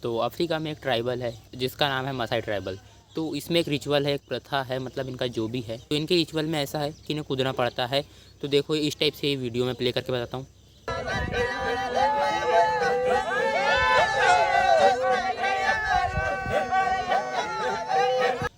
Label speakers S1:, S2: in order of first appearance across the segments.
S1: तो अफ्रीका में एक ट्राइबल है जिसका नाम है मसाई ट्राइबल। तो इसमें एक रिचुअल है, एक प्रथा है, मतलब इनका जो भी है, तो इनके रिचुअल में ऐसा है कि इन्हें कूदना पड़ता है। तो देखो इस टाइप से ये वीडियो में प्ले करके बताता हूँ।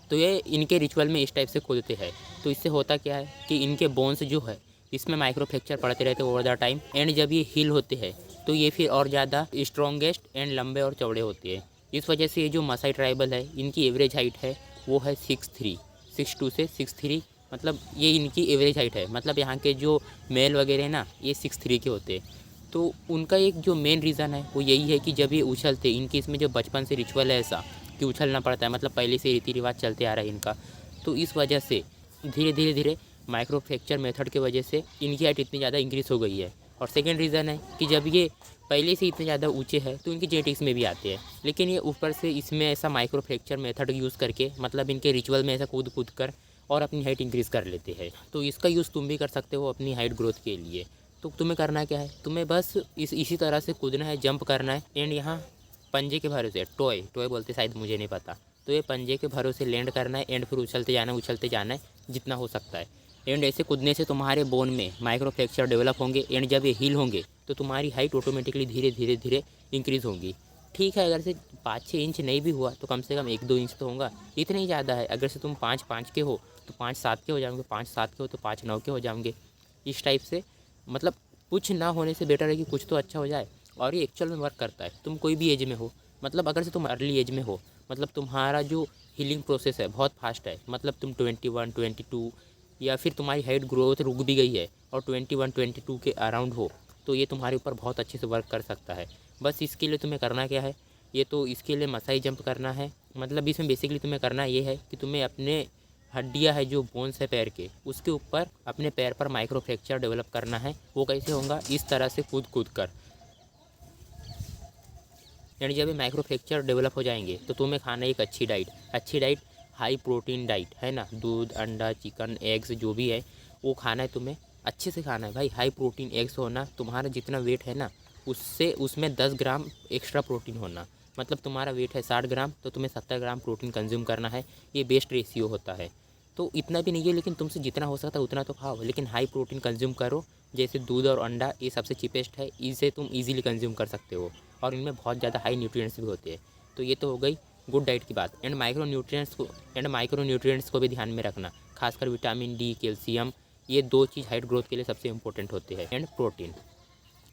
S1: तो ये इनके रिचुअल में इस टाइप से कूदते हैं। तो इससे होता क्या है कि इनके बोन्स जो है इसमें माइक्रो फ्रैक्चर पड़ते रहते हैं ओवर द टाइम, एंड जब ये हील होते हैं तो ये फिर और ज़्यादा स्ट्रॉन्गेस्ट एंड लंबे और चौड़े होते हैं। इस वजह से ये जो मसाई ट्राइबल है इनकी एवरेज हाइट है वो है 6'3", 6'2" से 6'3", मतलब ये इनकी एवरेज हाइट है। मतलब यहाँ के जो मेल वगैरह है ना ये 6'3" के होते हैं। तो उनका एक जो मेन रीज़न है वो यही है कि जब ये उछलते, इनकी इसमें जो बचपन से रिचुअल है ऐसा कि उछलना पड़ता है, मतलब पहले से रीति रिवाज चलते आ रहा है इनका। तो इस वजह से धीरे धीरे माइक्रो फ्रैक्चर मेथड की वजह से इनकी हाइट इतनी ज़्यादा इंक्रीज़ हो गई है। और सेकेंड रीज़न है कि जब ये पहले से इतने ज़्यादा ऊँचे हैं तो इनकी जेनेटिक्स में भी आते हैं, लेकिन ये ऊपर से इसमें ऐसा माइक्रो फ्रैक्चर मेथड यूज़ करके, मतलब इनके रिचुअल में ऐसा कूद कूद कर और अपनी हाइट इंक्रीज़ कर लेते हैं। तो इसका यूज़ तुम भी कर सकते हो अपनी हाइट ग्रोथ के लिए। तो तुम्हें करना क्या है, तुम्हें बस इसी तरह से कूदना है, जंप करना है, एंड यहाँ पंजे के भरोसे टॉय बोलते शायद, मुझे नहीं पता। तो ये पंजे के भरोसे लैंड करना है एंड फिर उछलते जाना है जितना हो सकता है। एंड ऐसे कूदने से तुम्हारे बोन में माइक्रो फ्रैक्चर डेवलप होंगे, एंड जब ये हील होंगे तो तुम्हारी हाइट ऑटोमेटिकली धीरे धीरे इंक्रीज़ होगी। ठीक है, अगर से 5-6 इंच नहीं भी हुआ तो कम से कम 1-2 इंच तो होगा, इतना ही ज़्यादा है। अगर से तुम 5-5 के हो तो 5-7 के हो जाओगे, 5-7 के हो तो 5-9 के हो जाओगे। इस टाइप से, मतलब कुछ ना होने से बेटर है कि कुछ तो अच्छा हो जाए। और ये एक्चुअल में वर्क करता है, तुम कोई भी एज में हो। मतलब अगर से तुम अर्ली एज में हो, मतलब तुम्हारा जो हीलिंग प्रोसेस है बहुत फास्ट है, मतलब तुम 21-22 या फिर तुम्हारी हाइट ग्रोथ रुक भी गई है और 21-22 के अराउंड हो, तो ये तुम्हारे ऊपर बहुत अच्छे से वर्क कर सकता है। बस इसके लिए तुम्हें करना क्या है, ये तो इसके लिए मसाई जंप करना है। मतलब इसमें बेसिकली तुम्हें करना ये है कि तुम्हें अपने हड्डियाँ है जो बोन्स है पैर के, उसके ऊपर अपने पैर पर माइक्रो फ्रैक्चर डेवलप करना है। वो कैसे होगा, इस तरह से कूद कूद कर। यानी जब ये माइक्रो फ्रैक्चर डेवलप हो जाएंगे तो तुम्हें खाना एक अच्छी डाइट, हाई प्रोटीन डाइट है ना, दूध, अंडा, चिकन, एग्स जो भी है वो खाना है तुम्हें, अच्छे से खाना है भाई। हाई प्रोटीन एग्स होना, तुम्हारा जितना वेट है ना उससे उसमें 10 ग्राम एक्स्ट्रा प्रोटीन होना। मतलब तुम्हारा वेट है 60 ग्राम तो तुम्हें 70 ग्राम प्रोटीन कंज्यूम करना है। ये बेस्ट रेशियो होता है। तो इतना भी नहीं है, लेकिन तुमसे जितना हो सकता है उतना तो खाओ, लेकिन हाई प्रोटीन कंज्यूम करो। जैसे दूध और अंडा ये सबसे चीपेस्ट है, इसे तुम इजीली कंज्यूम कर सकते हो और इनमें बहुत ज़्यादा हाई न्यूट्रिएंट्स भी होते हैं। तो ये तो हो गई गुड डाइट की बात। एंड माइक्रो न्यूट्रिएंट्स को भी ध्यान में रखना, खासकर विटामिन डी, कैल्शियम, ये 2 चीज़ हाइट ग्रोथ के लिए सबसे इंपॉर्टेंट होते हैं। एंड प्रोटीन,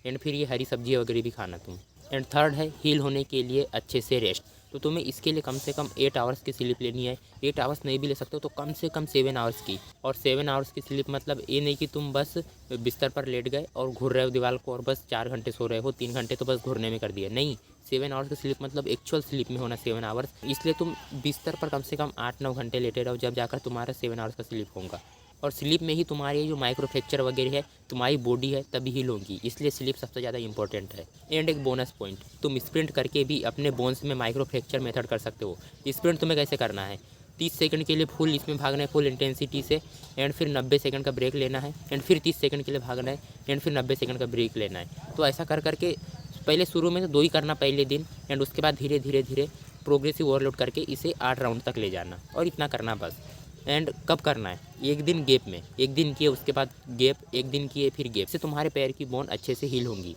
S1: एंड फिर ये हरी सब्जी वगैरह भी खाना तुम। एंड थर्ड है हील होने के लिए अच्छे से रेस्ट। तो तुम्हें इसके लिए कम से कम 8 आवर्स की स्लीप लेनी है। 8 आवर्स नहीं भी ले सकते हो तो कम से कम 7 आवर्स की। और 7 आवर्स की स्लीप मतलब ये नहीं कि तुम बस बिस्तर पर लेट गए और घूर रहे हो दीवार को और बस 4 घंटे सो रहे हो, 3 घंटे तो बस घूरने में कर दिया, नहीं। 7 आवर्स की स्लीप मतलब एक्चुअल स्लीप में होना 7 आवर्स। इसलिए तुम बिस्तर पर कम से कम 8-9 घंटे लेटे रहो, जब जाकर तुम्हारा 7 आवर्स का स्लीप होगा। और स्लीप में ही तुम्हारी जो माइक्रो फ्रैक्चर वगैरह है, तुम्हारी बॉडी है तभी हील होगी, इसलिए स्लीप सबसे ज़्यादा इंपॉर्टेंट है। एंड एक बोनस पॉइंट, तुम स्प्रिंट करके भी अपने बोन्स में माइक्रो फ्रैक्चर मेथड कर सकते हो। स्प्रिंट तुम्हें कैसे करना है, 30 सेकंड के लिए फुल इसमें भागना है, फुल इंटेंसिटी से, एंड फिर 90 सेकंड का ब्रेक लेना है, एंड फिर 30 सेकंड के लिए भागना है, एंड फिर 90 सेकंड का ब्रेक लेना है। तो ऐसा कर करके पहले शुरू में तो 2 ही करना पहले दिन, एंड उसके बाद धीरे धीरे प्रोग्रेसिव ओवरलोड करके इसे 8 राउंड तक ले जाना, और इतना करना बस। एंड कब करना है, एक दिन गैप में, एक दिन किए उसके बाद गैप, एक दिन किए फिर गैप, से तुम्हारे पैर की बोन अच्छे से हील होंगी।